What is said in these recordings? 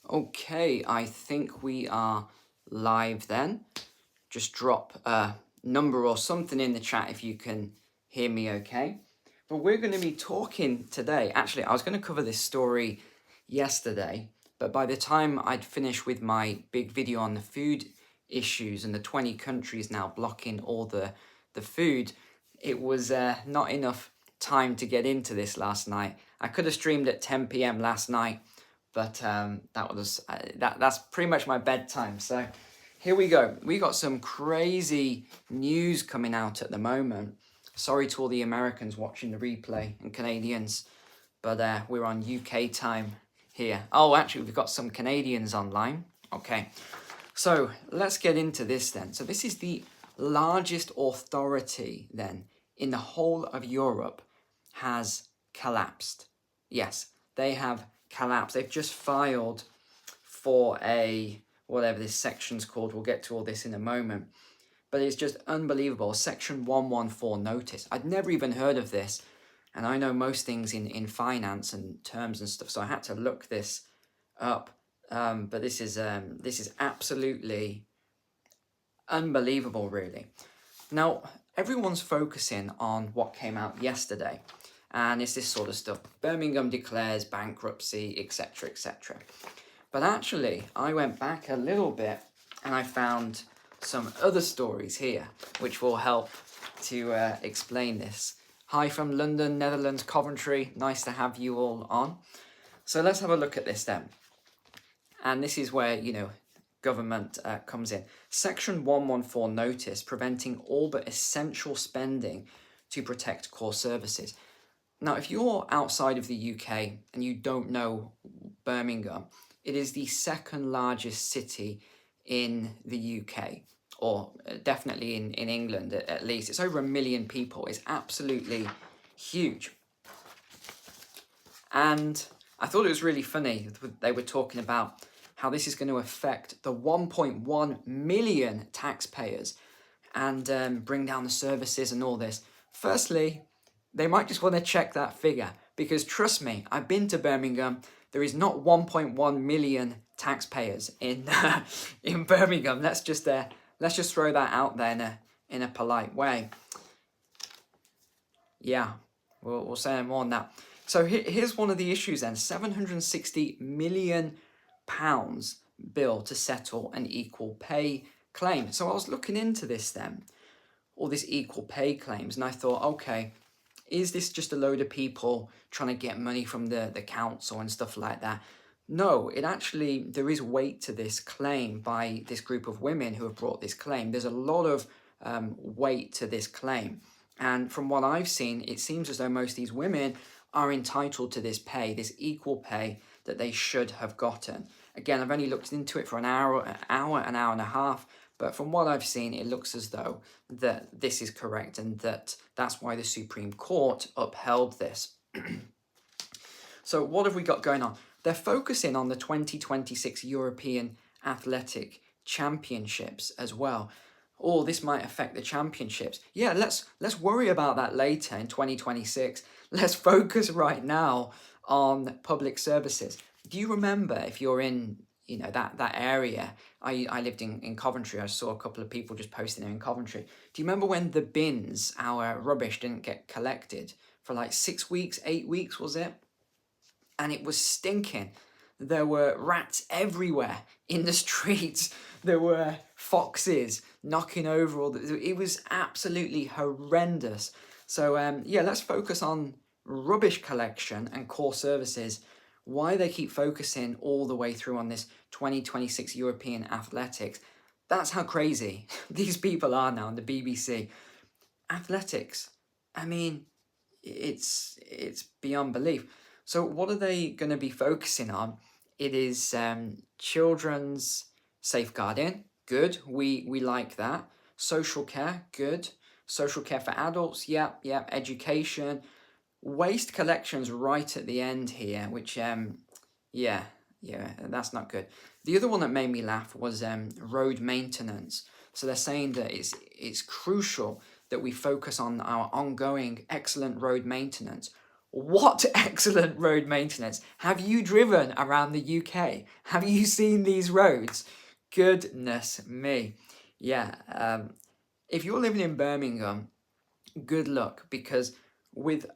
Okay, I think we are live then. Just drop a number or something in the chat if you can hear me okay. But we're going to be talking today. Actually, I was going to cover this story yesterday, but by the time I'd finished with my big video on the food issues and the 20 countries now blocking all the food, it was not enough time to get into this last night. I could have streamed at 10 p.m. last night, but that's pretty much my bedtime. So here we go. We got some crazy news coming out at the moment. Sorry to all the Americans watching the replay and Canadians, but we're on UK time here. Oh, actually, we've got some Canadians online. Okay, so let's get into this then. So this is the largest authority then in the whole of Europe has collapsed. Yes, they have collapsed. They've just filed for a, whatever this section's called, we'll get to all this in a moment, but it's just unbelievable. Section 114 notice. I'd never even heard of this, and I know most things in finance and terms and stuff, so I had to look this up. But this is absolutely unbelievable, really. Now, everyone's focusing on what came out yesterday, and it's this sort of stuff. Birmingham declares bankruptcy, etc., etc. But actually, I went back a little bit and I found some other stories here, which will help to explain this. Hi from London, Netherlands, Coventry. Nice to have you all on. So let's have a look at this then. And this is where, government comes in. Section 114 notice preventing all but essential spending to protect core services. Now, if you're outside of the UK and you don't know Birmingham, it is the second largest city in the UK, or definitely in England at least. It's over 1 million people. It's absolutely huge. And I thought it was really funny. They were talking about how this is going to affect the 1.1 million taxpayers and bring down the services and all this. Firstly, they might just want to check that figure, because trust me, I've been to Birmingham. There is not 1.1 million taxpayers in in Birmingham. Let's just throw that out there in a polite way. Yeah, we'll say no more on that. So here's one of the issues then: £760 million bill to settle an equal pay claim. So I was looking into this then, all these equal pay claims, and I thought, okay, is this just a load of people trying to get money from the council and stuff like that? No, there is weight to this claim by this group of women who have brought this claim. There's a lot of weight to this claim. And from what I've seen, it seems as though most of these women are entitled to this pay, this equal pay that they should have gotten. Again, I've only looked into it for an hour and a half, but from what I've seen, it looks as though that this is correct, and that's why the Supreme Court upheld this. So what have we got going on? They're focusing on the 2026 European Athletic Championships as well. Oh, this might affect the championships. Yeah, let's worry about that later in 2026. Let's focus right now on public services. Do you remember, if you're in that area, I lived in Coventry. I saw a couple of people just posting there in Coventry. Do you remember when the bins, our rubbish, didn't get collected for like 6 weeks, 8 weeks, was it? And it was stinking. There were rats everywhere in the streets. There were foxes knocking over it was absolutely horrendous. So let's focus on rubbish collection and core services. Why they keep focusing all the way through on this 2026 European Athletics. That's how crazy these people are now on the BBC. Athletics, I mean, it's beyond belief. So what are they going to be focusing on? It is children's safeguarding. Good. We like that. Social care. Good. Social care for adults. Yeah. Education. Waste collections right at the end here, which that's not good. The other one that made me laugh was road maintenance. So they're saying that it's crucial that we focus on our ongoing excellent road maintenance. What excellent road maintenance. Have you driven around the UK? Have you seen these roads? Goodness me. Yeah, if you're living in Birmingham, good luck, because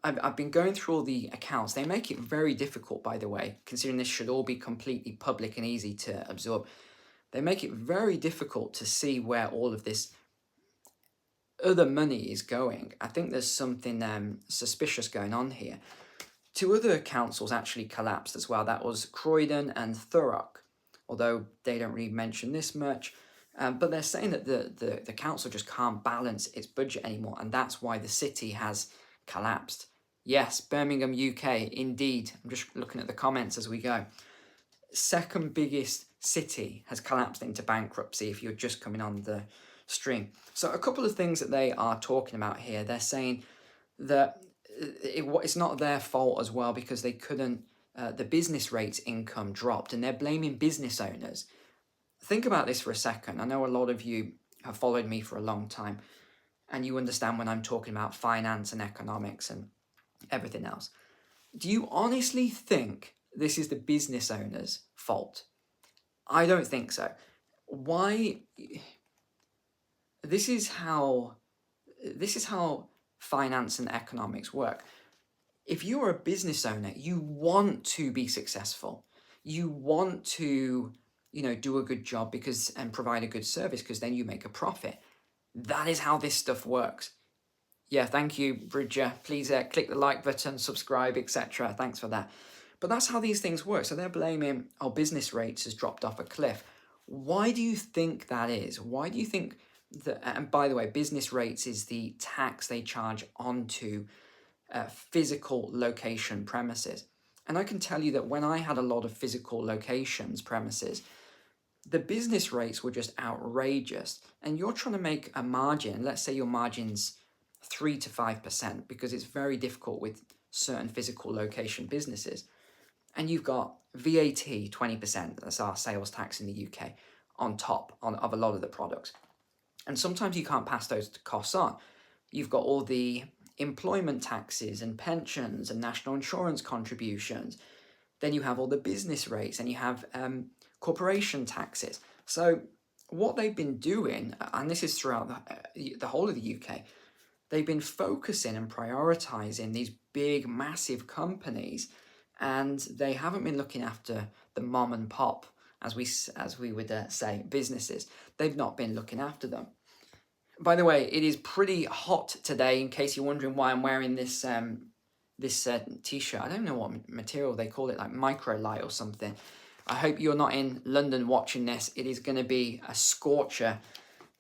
I've been going through all the accounts. They make it very difficult, by the way, considering this should all be completely public and easy to absorb. They make it very difficult to see where all of this other money is going. I think there's something suspicious going on here. Two other councils actually collapsed as well. That was Croydon and Thurrock, although they don't really mention this much. But they're saying that the council just can't balance its budget anymore, and that's why the city has collapsed. Yes, Birmingham, UK, indeed. I'm just looking at the comments as we go. Second biggest city has collapsed into bankruptcy if you're just coming on the stream. So a couple of things that they are talking about here. They're saying that it's not their fault as well, because they couldn't, the business rates income dropped, and they're blaming business owners. Think about this for a second. I know a lot of you have followed me for a long time, and you understand when I'm talking about finance and economics and everything else. Do you honestly think this is the business owner's fault? I don't think so. Why? This is how finance and economics work. If you're a business owner, you want to be successful. You want to, do a good job and provide a good service, because then you make a profit. That is how this stuff works. Yeah, thank you, Bridger. Please click the like button, subscribe, etc. Thanks for that. But that's how these things work. So they're blaming our business rates has dropped off a cliff. Why do you think that is? Why do you think that? And by the way, business rates is the tax they charge onto physical location premises. And I can tell you that when I had a lot of physical locations premises, the business rates were just outrageous. And you're trying to make a margin. Let's say your margin's 3 to 5%, because it's very difficult with certain physical location businesses. And you've got VAT 20%, that's our sales tax in the UK, on top of a lot of the products. And sometimes you can't pass those costs on. You've got all the employment taxes and pensions and national insurance contributions. Then you have all the business rates, and you have corporation taxes. So what they've been doing, and this is throughout the whole of the UK, they've been focusing and prioritizing these big, massive companies, and they haven't been looking after the mom and pop, as we would say, businesses. They've not been looking after them. By the way, it is pretty hot today, in case you're wondering why I'm wearing this t-shirt. I don't know what material they call it, like microlight or something. I hope you're not in London watching this. It is going to be a scorcher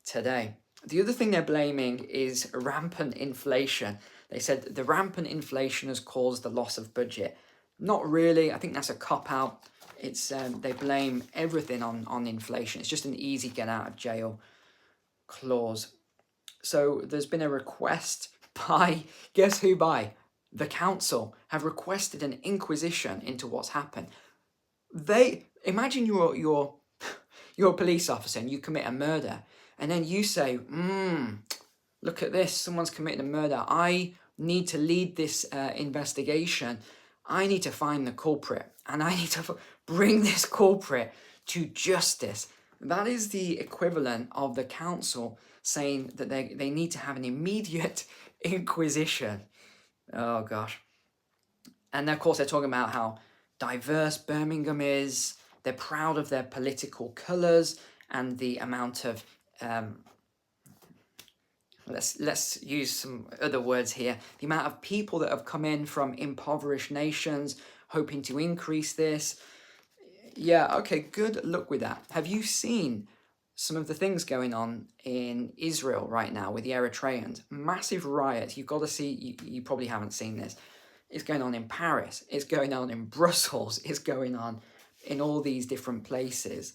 today. The other thing they're blaming is rampant inflation. They said the rampant inflation has caused the loss of budget. Not really. I think that's a cop-out. It's they blame everything on inflation. It's just an easy get out of jail clause. So there's been a request by, guess who by? The council have requested an inquisition into what's happened. They imagine you're a police officer and you commit a murder, and then you say, look at this, someone's committed a murder. I need to lead this investigation. I need to find the culprit, and I need to bring this culprit to justice. That is the equivalent of the council saying that they need to have an immediate inquisition. Oh, gosh. And of course, they're talking about how diverse Birmingham is. They're proud of their political colours and the amount of... let's use some other words here. The amount of people that have come in from impoverished nations hoping to increase this. Yeah, okay, good luck with that. Have you seen some of the things going on in Israel right now with the Eritreans? Massive riots. You've got to see, you probably haven't seen this. It's going on in Paris. It's going on in Brussels. It's going on in all these different places.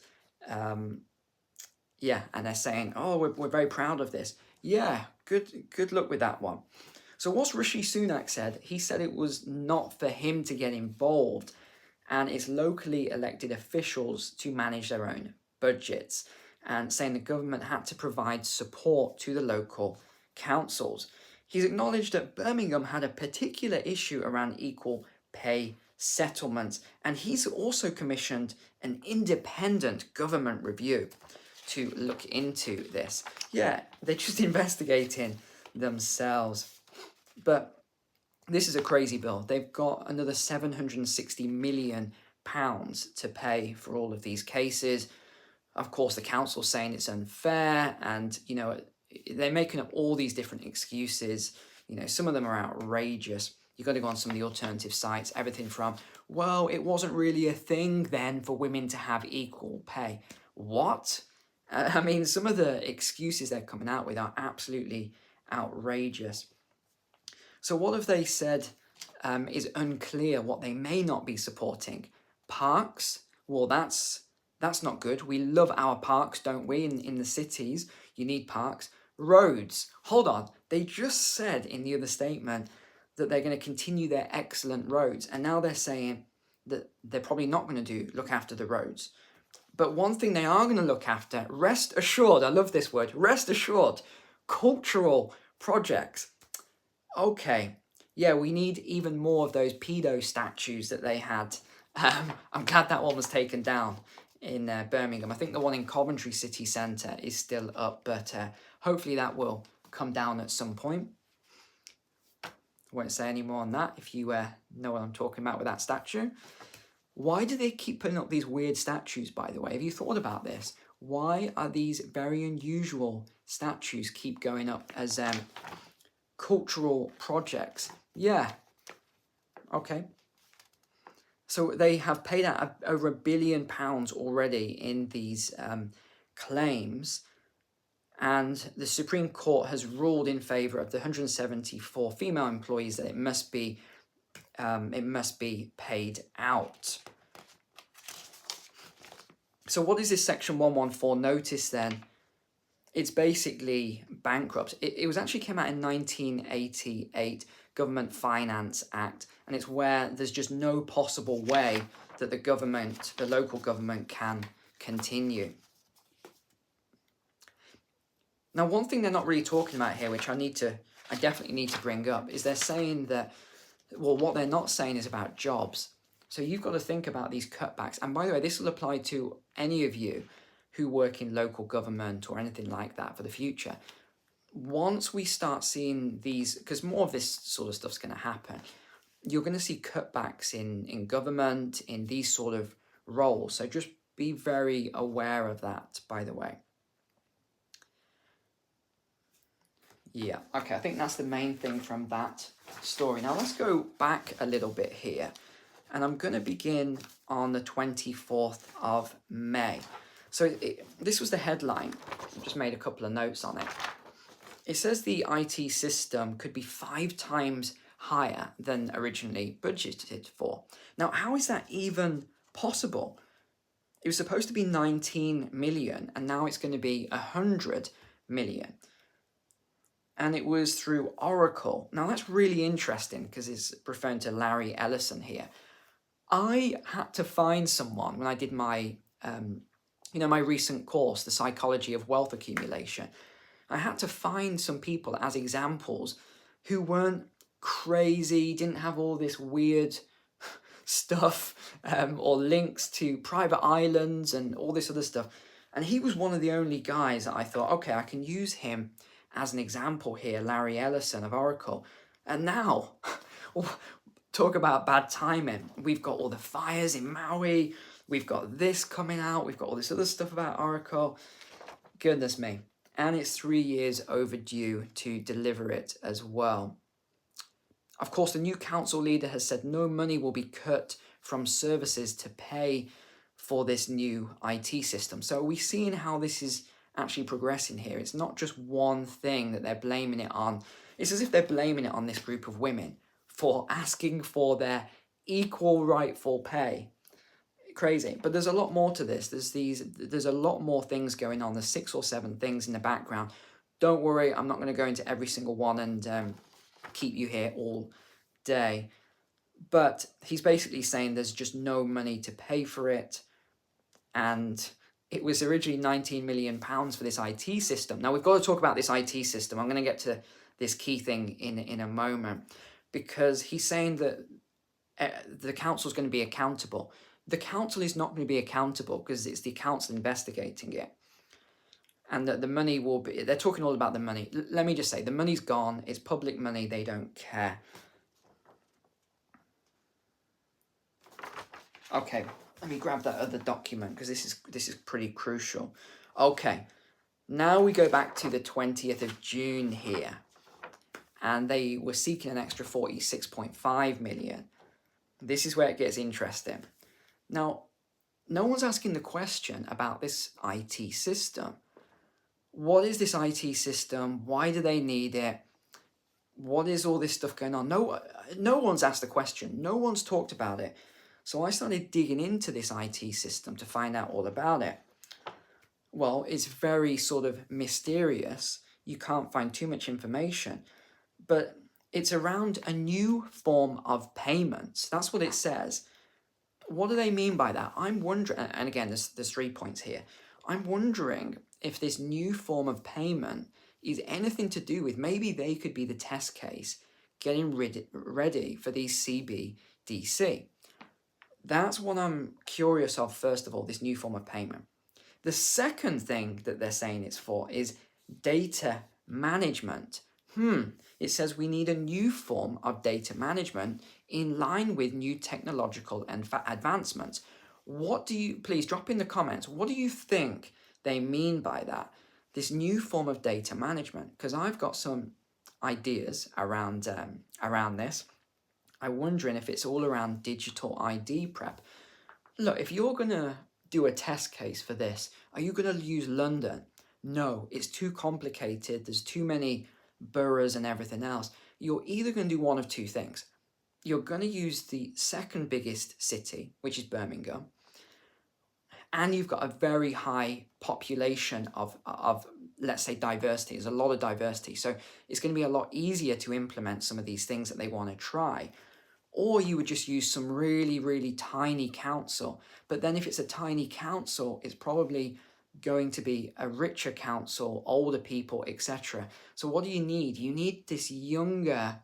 Yeah, and they're saying, oh, we're very proud of this. Yeah, good luck with that one. So what's Rishi Sunak said? He said it was not for him to get involved, and it's locally elected officials to manage their own budgets, and saying the government had to provide support to the local councils. He's acknowledged that Birmingham had a particular issue around equal pay settlements, and he's also commissioned an independent government review to look into this. Yeah, they're just investigating themselves. But this is a crazy bill. They've got another £760 million to pay for all of these cases. Of course, the council's saying it's unfair, and, you know, they're making up all these different excuses. You know, some of them are outrageous. You've got to go on some of the alternative sites, everything from, well, it wasn't really a thing then for women to have equal pay. What? I mean, some of the excuses they're coming out with are absolutely outrageous. So what have they said is unclear, what they may not be supporting? Parks? Well, that's not good. We love our parks, don't we, in the cities? You need parks. Roads. Hold on. They just said in the other statement that they're going to continue their excellent roads, and now they're saying that they're probably not going to look after the roads. But one thing they are going to look after, rest assured, I love this word, rest assured, cultural projects. Okay, yeah, we need even more of those pedo statues that they had. I'm glad that one was taken down in Birmingham. I think the one in Coventry City Centre is still up, but hopefully that will come down at some point. I won't say any more on that if you know what I'm talking about with that statue. Why do they keep putting up these weird statues, by the way? Have you thought about this? Why are these very unusual statues keep going up as cultural projects? Yeah. Okay. So they have paid out over £1 billion already in these claims, and the Supreme Court has ruled in favour of the 174 female employees that it must be paid out. So what is this Section 114 notice then? It's basically bankrupt. It was actually came out in 1988, Government Finance Act, and it's where there's just no possible way that the local government can continue. Now, one thing they're not really talking about here, which I definitely need to bring up, is they're saying that, well, what they're not saying is about jobs. So you've got to think about these cutbacks. And by the way, this will apply to any of you who work in local government or anything like that for the future. Once we start seeing these, because more of this sort of stuff's going to happen, you're going to see cutbacks in government, in these sort of roles. So just be very aware of that, by the way. Yeah, okay, I think that's the main thing from that story. Now let's go back a little bit here. And I'm going to begin on the 24th of May. So this was the headline. I just made a couple of notes on it. It says the IT system could be 5 times higher than originally budgeted for. Now, how is that even possible? It was supposed to be 19 million, and now it's going to be 100 million. And it was through Oracle. Now, that's really interesting because it's referring to Larry Ellison here. I had to find someone when I did my, my recent course, The Psychology of Wealth Accumulation. I had to find some people as examples who weren't crazy, didn't have all this weird stuff or links to private islands and all this other stuff. And he was one of the only guys that I thought, okay, I can use him as an example here, Larry Ellison of Oracle. And now... talk about bad timing. We've got all the fires in Maui. We've got this coming out. We've got all this other stuff about Oracle. Goodness me. And it's 3 years overdue to deliver it as well. Of course, the new council leader has said no money will be cut from services to pay for this new IT system. So are we seeing how this is actually progressing here? It's not just one thing that they're blaming it on. It's as if they're blaming it on this group of women for asking for their equal rightful pay. Crazy. But there's a lot more to this. There's a lot more things going on. There's 6 or 7 things in the background. Don't worry, I'm not going to go into every single one and keep you here all day. But he's basically saying there's just no money to pay for it. And it was originally £19 million for this IT system. Now, we've got to talk about this IT system. I'm going to get to this key thing in a moment, because he's saying that the council is going to be accountable. The council is not going to be accountable because it's the council investigating it. And that the money will be, they're talking all about the money. Let me just say, the money's gone. It's public money. They don't care. Okay, let me grab that other document because this is pretty crucial. Okay, now we go back to the 20th of June here. And they were seeking an extra 46.5 million. This is where it gets interesting. Now, no one's asking the question about this IT system. What is this IT system? Why do they need it? What is all this stuff going on? No one's asked the question. No one's talked about it. So I started digging into this IT system to find out all about it. Well, it's very sort of mysterious. You can't find too much information. But it's around a new form of payments. That's what it says. What do they mean by that? I'm wondering, and again, there's 3 points here. I'm wondering if this new form of payment is anything to do with, maybe they could be the test case getting ready for these CBDC. That's what I'm curious of, first of all, this new form of payment. The second thing that they're saying it's for is data management. It says we need a new form of data management in line with new technological advancements. What do you, please drop in the comments, what do you think they mean by that? This new form of data management, because I've got some ideas around this. I'm wondering if it's all around digital ID prep. Look, if you're going to do a test case for this, are you going to use London? No, it's too complicated. There's too many boroughs and everything else. You're either going to do one of two things. You're going to use the second biggest city, which is Birmingham, and you've got a very high population of let's say diversity. There's a lot of diversity, so it's going to be a lot easier to implement some of these things that they want to try. Or you would just use some really, really tiny council. But then if it's a tiny council, it's probably going to be a richer council, older people, etc. So what do you need? You need this younger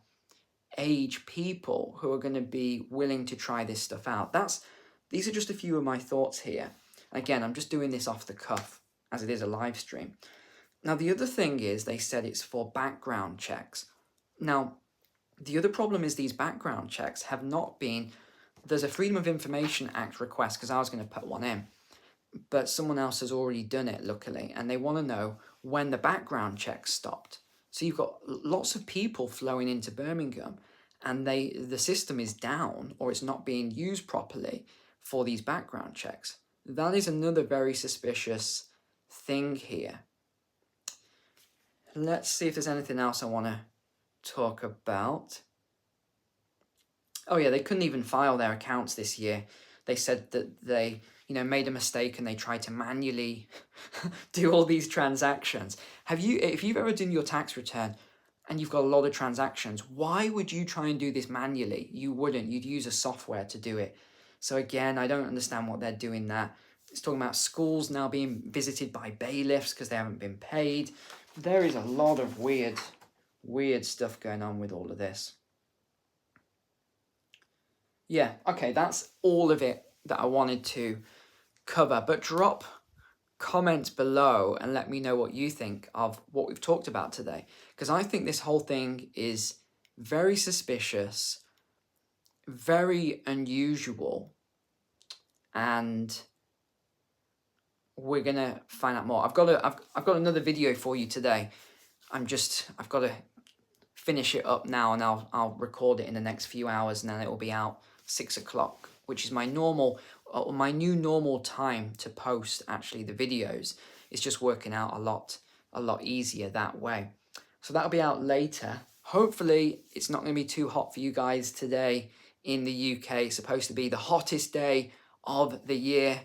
age people who are going to be willing to try this stuff out. These are just a few of my thoughts here. Again, I'm just doing this off the cuff as it is a live stream. Now, the other thing is they said it's for background checks. Now, the other problem is these background checks have not been, there's a Freedom of Information Act request, because I was going to put one in, but someone else has already done it, luckily, and they want to know when the background checks stopped. So you've got lots of people flowing into Birmingham, and the system is down, or it's not being used properly for these background checks. That is another very suspicious thing here. Let's see if there's anything else I want to talk about. Oh yeah, they couldn't even file their accounts this year. They said that they, made a mistake and they tried to manually do all these transactions. If you've ever done your tax return and you've got a lot of transactions, why would you try and do this manually? You wouldn't. You'd use a software to do it. So again, I don't understand what they're doing that. It's talking about schools now being visited by bailiffs because they haven't been paid. There is a lot of weird stuff going on with all of this. Yeah, okay, that's all of it that I wanted to cover. But drop comments below and let me know what you think of what we've talked about today. Because I think this whole thing is very suspicious, very unusual, and we're gonna find out more. I've got another video for you today. I've got to finish it up now, and I'll record it in the next few hours, and then it will be out 6 o'clock, which is my new normal time to post actually the videos. It's just working out a lot easier that way. So that'll be out later. Hopefully it's not going to be too hot for you guys today in the UK. It's supposed to be the hottest day of the year.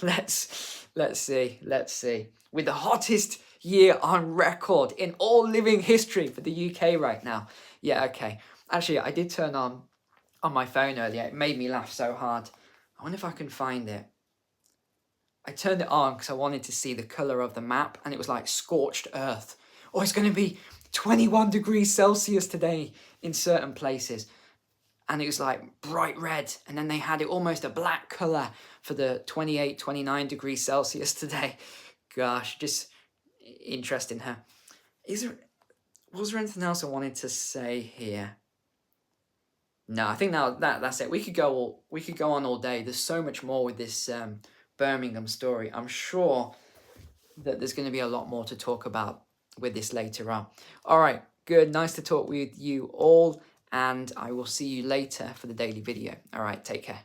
Let's see. With the hottest year on record in all living history for the UK right now. Yeah, okay. Actually, I did turn on my phone earlier. It made me laugh so hard. I wonder if I can find it. I turned it on because I wanted to see the colour of the map, and it was like scorched earth. Oh, it's going to be 21 degrees Celsius today in certain places. And it was like bright red. And then they had it almost a black color for the 28, 29 degrees Celsius today. Gosh, just interesting. Huh? Was there anything else I wanted to say here? No, I think that's it. We could go on all day. There's so much more with this Birmingham story. I'm sure that there's going to be a lot more to talk about with this later on. All right, good. Nice to talk with you all, and I will see you later for the daily video. All right, take care.